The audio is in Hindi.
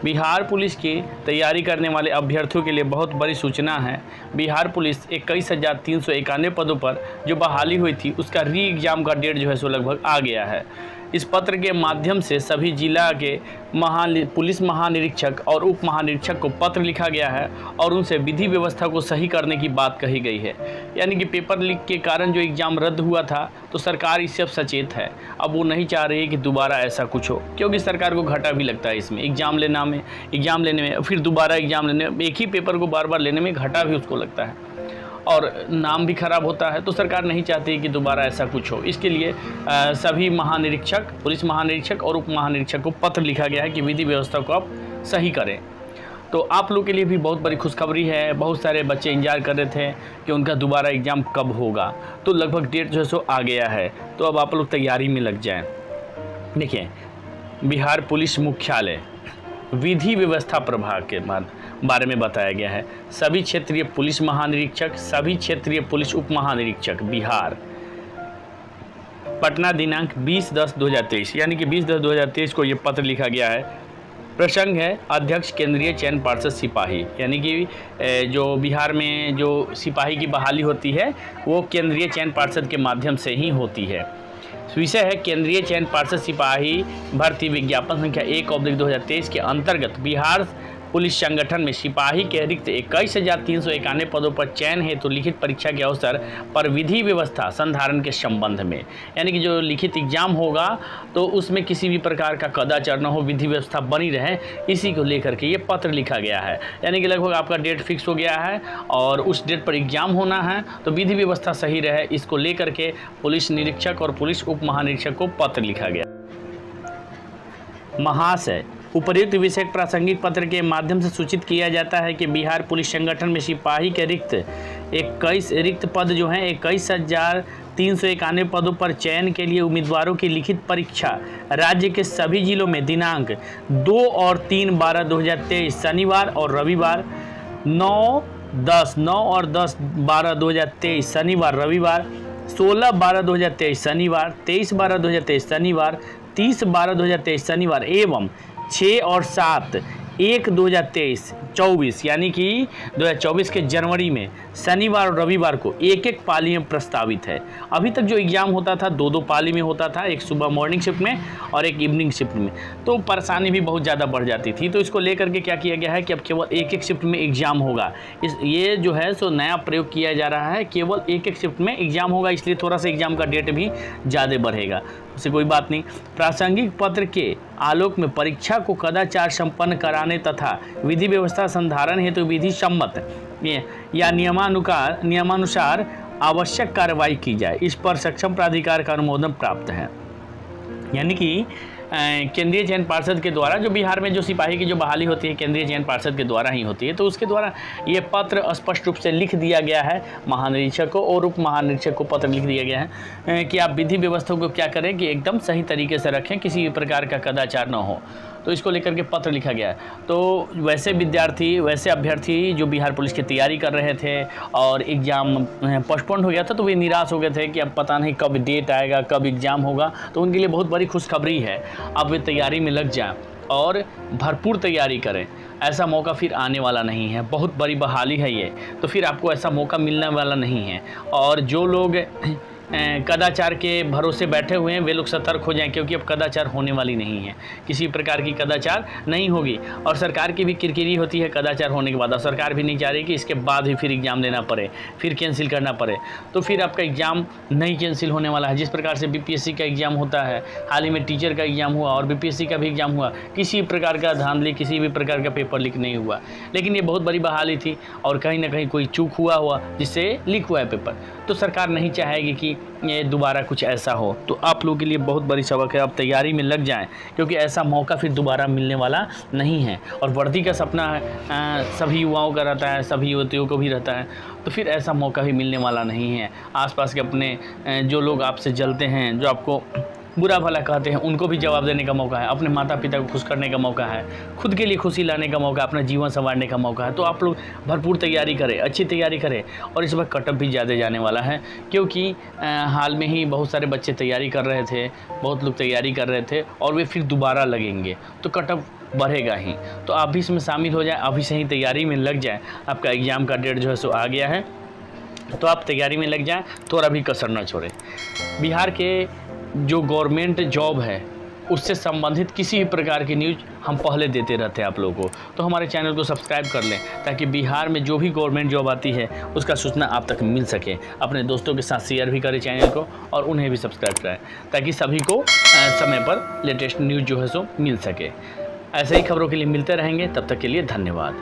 बिहार पुलिस की तैयारी करने वाले अभ्यर्थियों के लिए बहुत बड़ी सूचना है। बिहार पुलिस 21,391 पदों पर जो बहाली हुई थी उसका री एग्ज़ाम का डेट जो है सो लगभग आ गया है। इस पत्र के माध्यम से सभी जिला के पुलिस महानिरीक्षक और उप महानिरीक्षक को पत्र लिखा गया है और उनसे विधि व्यवस्था को सही करने की बात कही गई है। यानी कि पेपर लीक के कारण जो एग्ज़ाम रद्द हुआ था तो सरकार इससे अब सचेत है। अब वो नहीं चाह रही है कि दोबारा ऐसा कुछ हो, क्योंकि सरकार को घाटा भी लगता है इसमें एग्ज़ाम लेने में फिर दोबारा एग्ज़ाम लेने में, एक ही पेपर को बार बार लेने में घाटा भी उसको लगता है और नाम भी खराब होता है। तो सरकार नहीं चाहती कि दोबारा ऐसा कुछ हो। इसके लिए सभी महानिरीक्षक, पुलिस महानिरीक्षक और उप महानिरीक्षक को पत्र लिखा गया है कि विधि व्यवस्था को आप सही करें। तो आप लोग के लिए भी बहुत बड़ी खुशखबरी है। बहुत सारे बच्चे इंतजार कर रहे थे कि उनका दोबारा एग्ज़ाम कब होगा, तो लगभग डेट जो है सो आ गया है। तो अब आप लोग तैयारी में लग जाएं। देखिए, बिहार पुलिस मुख्यालय विधि व्यवस्था प्रभाग के बारे में बताया गया है। सभी क्षेत्रीय पुलिस महानिरीक्षक, सभी क्षेत्रीय पुलिस उप महानिरीक्षक बिहार, पटना, दिनांक 20/10/2023, यानी कि 20/10/2023 को ये पत्र लिखा गया है। प्रसंग है अध्यक्ष केंद्रीय चयन पार्षद सिपाही, यानी कि जो बिहार में जो सिपाही की बहाली होती है वो केंद्रीय चयन पार्षद के माध्यम से ही होती है। विषय है केंद्रीय चयन पार्षद सिपाही भर्ती विज्ञापन संख्या 1/2023 के अंतर्गत बिहार पुलिस संगठन में सिपाही के रिक्त 21,391 पदों पर चयन हेतु लिखित परीक्षा के अवसर पर विधि व्यवस्था संधारण के संबंध में, यानी कि जो लिखित एग्जाम होगा तो उसमें किसी भी प्रकार का कदाचार न हो, विधि व्यवस्था बनी रहे, इसी को लेकर के ये पत्र लिखा गया है। यानी कि लगभग आपका डेट फिक्स हो गया है और उस डेट पर एग्जाम होना है, तो विधि व्यवस्था सही रहे, इसको लेकर के पुलिस निरीक्षक और पुलिस उप महानिरीक्षक को पत्र लिखा गया। महाशय, उपर्युक्त विषय प्रासंगिक पत्र के माध्यम से सूचित किया जाता है कि बिहार पुलिस संगठन में सिपाही के रिक्त पद जो हैं 21,391 पदों पर चयन के लिए उम्मीदवारों की लिखित परीक्षा राज्य के सभी जिलों में दिनांक 2 और 3/12/2023 शनिवार और रविवार, 9 और 10/12/2023 शनिवार रविवार, 16/12/2023 शनिवार, 23/12/2023 शनिवार, 30/12/2023 शनिवार एवं 6 और 7/1/2023 यानी कि 2024 के जनवरी में शनिवार और रविवार को एक एक पाली में प्रस्तावित है। अभी तक जो एग्ज़ाम होता था 2-2 पाली में होता था, एक सुबह मॉर्निंग शिफ्ट में और एक इवनिंग शिफ्ट में, तो परेशानी भी बहुत ज़्यादा बढ़ जाती थी। तो इसको लेकर के क्या किया गया है कि अब केवल एक शिफ्ट में एग्ज़ाम होगा। ये जो है सो नया प्रयोग किया जा रहा है, केवल एक शिफ्ट में एग्ज़ाम होगा, इसलिए थोड़ा सा एग्ज़ाम का डेट भी ज़्यादा बढ़ेगा, उससे कोई बात नहीं। प्रासंगिक पत्र के आलोक में परीक्षा को कदाचार संपन्न कराने तथा विधि व्यवस्था संधारण हेतु विधि सम्मत या नियमानुसार आवश्यक कार्रवाई की जाए, इस पर सक्षम प्राधिकार का अनुमोदन प्राप्त है। यानी कि केंद्रीय चयन पार्षद के द्वारा जो बिहार में जो सिपाही की जो बहाली होती है केंद्रीय चयन पार्षद के द्वारा ही होती है, तो उसके द्वारा ये पत्र स्पष्ट रूप से लिख दिया गया है महानिरीक्षक को और उप महानिरीक्षक को पत्र लिख दिया गया है कि आप विधि व्यवस्था को क्या करें कि एकदम सही तरीके से रखें, किसी भी प्रकार का कदाचार न हो। तो इसको लेकर के पत्र लिखा गया है। तो वैसे अभ्यर्थी जो बिहार पुलिस की तैयारी कर रहे थे और एग्ज़ाम पोस्टपोन्ड हो गया था, तो वे निराश हो गए थे कि अब पता नहीं कब डेट आएगा, कब एग्ज़ाम होगा। तो उनके लिए बहुत बड़ी खुशखबरी है, अब वे तैयारी में लग जाएं और भरपूर तैयारी करें। ऐसा मौका फिर आने वाला नहीं है, बहुत बड़ी बहाली है ये, तो फिर आपको ऐसा मौका मिलने वाला नहीं है। और जो लोग कदाचार के भरोसे बैठे हुए हैं वे लोग सतर्क हो जाएं, क्योंकि अब कदाचार होने वाली नहीं है, किसी प्रकार की कदाचार नहीं होगी। और सरकार की भी किरकिरी होती है कदाचार होने के बाद, और सरकार भी नहीं चाह रही कि इसके बाद भी फिर एग्ज़ाम देना पड़े, फिर कैंसिल करना पड़े। तो फिर आपका एग्ज़ाम नहीं कैंसिल होने वाला है। जिस प्रकार से बीपीएससी का एग्ज़ाम होता है, हाल ही में टीचर का एग्ज़ाम हुआ और बीपीएससी का भी एग्ज़ाम हुआ, किसी प्रकार का धांधली, किसी भी प्रकार का पेपर लीक नहीं हुआ। लेकिन ये बहुत बड़ी बहाली थी और कहीं ना कहीं कोई चूक हुआ जिससे लीक हुआ है पेपर। तो सरकार नहीं चाहेगी कि ये दोबारा कुछ ऐसा हो। तो आप लोगों के लिए बहुत बड़ी सबक है, अब तैयारी में लग जाएं, क्योंकि ऐसा मौका फिर दोबारा मिलने वाला नहीं है। और वर्दी का सपना है, सभी युवाओं का रहता है, सभी युवतियों को भी रहता है, तो फिर ऐसा मौका भी मिलने वाला नहीं है। आसपास के अपने जो लोग आपसे जलते हैं, जो आपको बुरा भला कहते हैं उनको भी जवाब देने का मौका है, अपने माता पिता को खुश करने का मौका है, खुद के लिए खुशी लाने का मौका है, अपना जीवन संवारने का मौका है। तो आप लोग भरपूर तैयारी करें, अच्छी तैयारी करें। और इस बार कटअप भी ज़्यादा जाने वाला है, क्योंकि हाल में ही बहुत सारे बच्चे तैयारी कर रहे थे, बहुत लोग तैयारी कर रहे थे और वे फिर दोबारा लगेंगे, तो कटअप बढ़ेगा ही। तो आप भी इसमें शामिल हो जाए, अभी से ही तैयारी में लग जाए। आपका एग्ज़ाम का डेट जो है सो आ गया है, तो आप तैयारी में लग जाएं, थोड़ा भी कसर न छोड़ें। बिहार के जो गवर्नमेंट जॉब है उससे संबंधित किसी भी प्रकार की न्यूज़ हम पहले देते रहते हैं आप लोगों को, तो हमारे चैनल को सब्सक्राइब कर लें, ताकि बिहार में जो भी गवर्नमेंट जॉब आती है उसका सूचना आप तक मिल सके। अपने दोस्तों के साथ शेयर भी करें चैनल को और उन्हें भी सब्सक्राइब कराएं, ताकि सभी को समय पर लेटेस्ट न्यूज़ जो है सो मिल सके। ऐसे ही खबरों के लिए मिलते रहेंगे, तब तक के लिए धन्यवाद।